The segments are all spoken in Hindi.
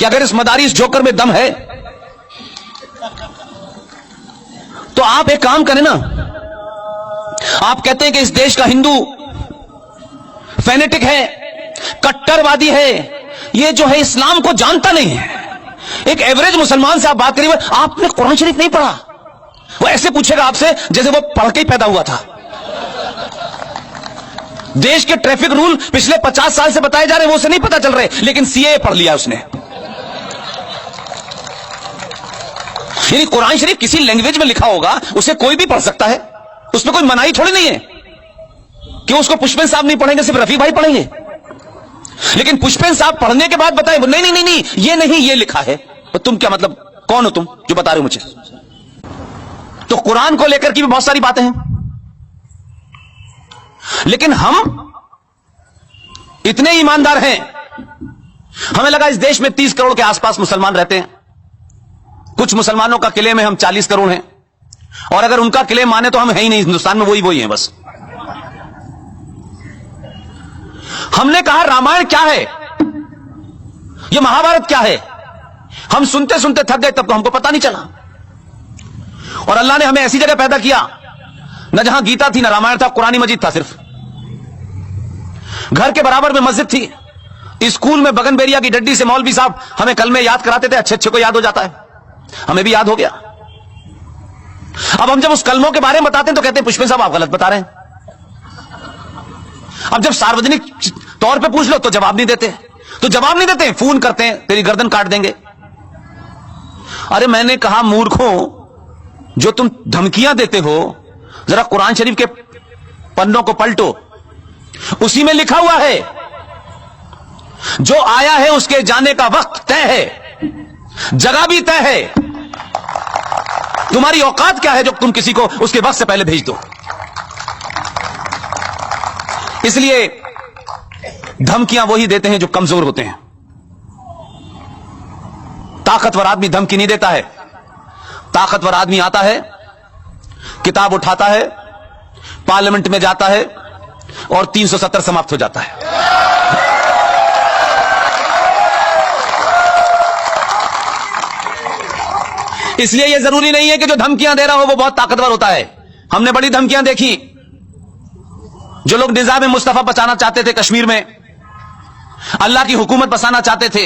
कि अगर इस मदारिस जोकर में दम है तो आप एक काम करें ना, आप कहते हैं कि इस देश का हिंदू फेनेटिक है, कट्टरवादी है, ये जो है इस्लाम को जानता नहीं है। एक एवरेज मुसलमान से आप बात करिए, आपने कुरान शरीफ नहीं पढ़ा, वो ऐसे पूछेगा आपसे जैसे वो पढ़ के ही पैदा हुआ था। देश के ट्रैफिक रूल पिछले 50 साल से बताए जा रहे हैं, वो उसे नहीं पता चल रहे, लेकिन सीए पढ़ लिया उसने। यानी कुरान शरीफ किसी लैंग्वेज में लिखा होगा, उसे कोई भी पढ़ सकता है, उसमें कोई मनाही थोड़ी नहीं है कि उसको पुष्पेन साहब नहीं पढ़ेंगे, सिर्फ रफी भाई पढ़ेंगे। लेकिन पुष्पेन साहब पढ़ने के बाद बताए नहीं नहीं नहीं नहीं ये नहीं, ये लिखा है। तो तुम क्या मतलब, कौन हो तुम जो बता रहे हो मुझे? तो कुरान को लेकर की भी बहुत सारी बातें हैं, लेकिन हम इतने ईमानदार हैं, हमें लगा इस देश में 30 करोड़ के आसपास मुसलमान रहते हैं। कुछ मुसलमानों का क्लेम है हम 40 करोड़ हैं, और अगर उनका क्लेम माने तो हम है ही नहीं, हिंदुस्तान में वही हैं बस। हमने कहा रामायण क्या है, यह महाभारत क्या है? हम सुनते सुनते थक गए, तब तो हमको पता नहीं चला। और अल्लाह ने हमें ऐसी जगह पैदा किया, न जहां गीता थी, न रामायण था, कुरानी मजीद था सिर्फ। घर के बराबर में मस्जिद थी। स्कूल में बगनबेरिया की डड्डी से मौलवी साहब हमें कलमे याद कराते थे, अच्छे अच्छे को याद हो जाता है, हमें भी याद हो गया। अब हम जब उस कलमों के बारे में बताते हैं तो कहते हैं पुष्पेन साहब आप गलत बता रहे हैं। अब जब सार्वजनिक तौर पे पूछ लो तो जवाब नहीं देते, फोन करते हैं तेरी गर्दन काट देंगे। अरे मैंने कहा मूर्खों, जो तुम धमकियां देते हो, जरा कुरान शरीफ के पन्नों को पलटो, उसी में लिखा हुआ है जो आया है उसके जाने का वक्त तय है, जगह भी तय है। तुम्हारी औकात क्या है जो तुम किसी को उसके वक्त से पहले भेज दो? इसलिए धमकियां वही देते हैं जो कमजोर होते हैं। ताकतवर आदमी धमकी नहीं देता है। ताकतवर आदमी आता है, किताब उठाता है, पार्लियामेंट में जाता है और 370 समाप्त हो जाता है। इसलिए यह जरूरी नहीं है कि जो धमकियां दे रहा हो वो बहुत ताकतवर होता है। हमने बड़ी धमकियां देखी। जो लोग निजाम मुस्तफा बचाना चाहते थे कश्मीर में, अल्लाह की हुकूमत बसाना चाहते थे,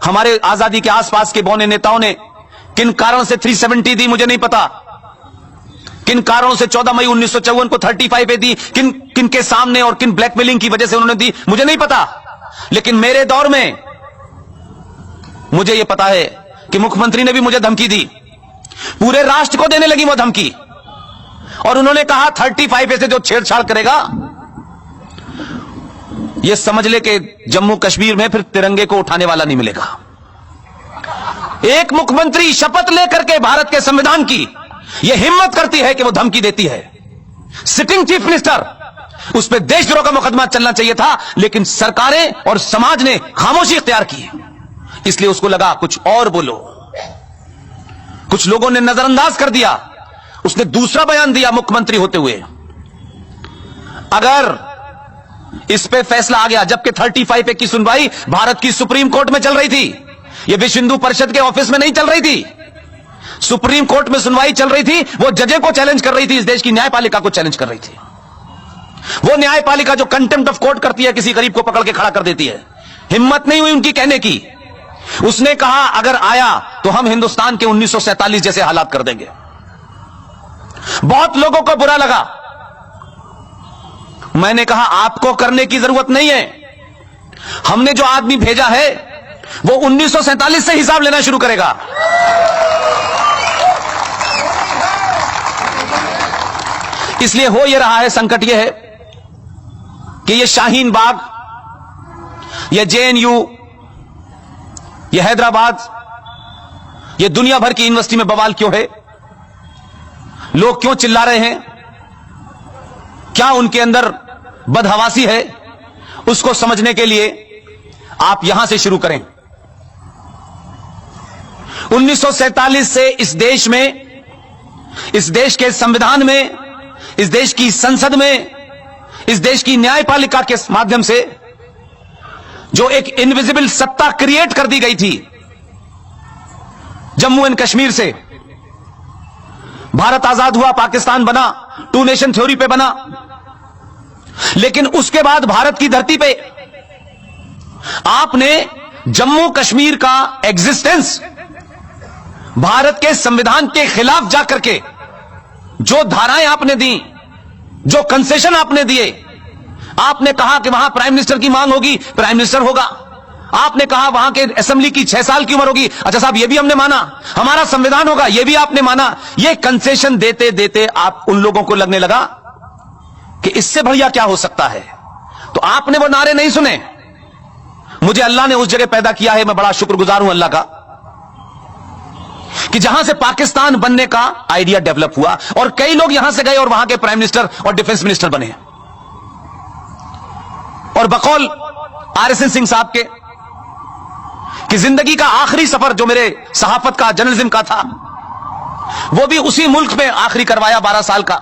हमारे आजादी के आसपास के बौने नेताओं ने किन कारणों से 370 दी मुझे नहीं पता, किन कारणों से 14 मई 1954 को 35 पे दी, किन के सामने और किन ब्लैकमेलिंग की वजह से उन्होंने दी मुझे नहीं पता। लेकिन मेरे दौर में मुझे यह पता है कि मुख्यमंत्री ने भी मुझे धमकी दी, पूरे राष्ट्र को देने लगी वो धमकी, और उन्होंने कहा 35 से जो छेड़छाड़ करेगा ये समझ ले कि जम्मू कश्मीर में फिर तिरंगे को उठाने वाला नहीं मिलेगा। एक मुख्यमंत्री शपथ लेकर के भारत के संविधान की यह हिम्मत करती है कि वो धमकी देती है। सिटिंग चीफ मिनिस्टर, उस पर देशद्रोह का मुकदमा चलना चाहिए था, लेकिन सरकारें और समाज ने खामोशी इख्तियार की, इसलिए उसको लगा कुछ और बोलो। कुछ लोगों ने नजरअंदाज कर दिया, उसने दूसरा बयान दिया मुख्यमंत्री होते हुए। अगर इस पे फैसला आ गया, जबकि 35 की सुनवाई भारत की सुप्रीम कोर्ट में चल रही थी, यह विश्व हिंदू परिषद के ऑफिस में नहीं चल रही थी, सुप्रीम कोर्ट में सुनवाई चल रही थी। वो जजें को चैलेंज कर रही थी, इस देश की न्यायपालिका को चैलेंज कर रही थी। वो न्यायपालिका जो कंटेम्प्ट ऑफ कोर्ट करती है, किसी गरीब को पकड़ के खड़ा कर देती है। हिम्मत नहीं हुई उनकी कहने की। उसने कहा अगर आया तो हम हिंदुस्तान के 1947 जैसे हालात कर देंगे। बहुत लोगों को बुरा लगा। मैंने कहा आपको करने की जरूरत नहीं है, हमने जो आदमी भेजा है वो 1947 से हिसाब लेना शुरू करेगा। इसलिए हो यह रहा है, संकट यह है कि यह शाहीन बाग, यह जेएनयू, यह हैदराबाद, यह दुनिया भर की यूनिवर्सिटी में बवाल क्यों है? लोग क्यों चिल्ला रहे हैं? क्या उनके अंदर बदहवासी है? उसको समझने के लिए आप यहां से शुरू करें। 1947 से इस देश में, इस देश के संविधान में, इस देश की संसद में, इस देश की न्यायपालिका के माध्यम से जो एक इनविजिबल सत्ता क्रिएट कर दी गई थी जम्मू एंड कश्मीर से, भारत आजाद हुआ, पाकिस्तान बना, 2 नेशन थ्योरी पे बना, लेकिन उसके बाद भारत की धरती पे आपने जम्मू कश्मीर का एग्जिस्टेंस भारत के संविधान के खिलाफ जाकर के जो धाराएं आपने दी, जो कंसेशन आपने दिए, आपने कहा कि वहां प्राइम मिनिस्टर की मांग होगी, प्राइम मिनिस्टर होगा। आपने कहा वहां के असेंबली की 6 साल की उम्र होगी, अच्छा साहब ये भी हमने माना, हमारा संविधान होगा, ये भी आपने माना। ये कंसेशन देते देते आप उन लोगों को लगने लगा कि इससे बढ़िया क्या हो सकता है, तो आपने वो नारे नहीं सुने। मुझे अल्लाह ने उस जगह पैदा किया है, मैं बड़ा शुक्रगुजार हूं अल्लाह का, कि जहां से पाकिस्तान बनने का आइडिया डेवलप हुआ और कई लोग यहां से गए और वहां के प्राइम मिनिस्टर और डिफेंस मिनिस्टर बने। और बकौल आरएसएन सिंह साहब के कि जिंदगी का आखिरी सफर जो मेरे सहाफत का, जर्नलिज्म का था, वो भी उसी मुल्क में आखिरी करवाया 12 साल का,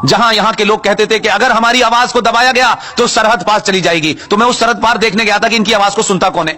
जहां यहां के लोग कहते थे कि अगर हमारी आवाज को दबाया गया तो सरहद पार चली जाएगी। तो मैं उस सरहद पार देखने गया था कि इनकी आवाज को सुनता कौन है।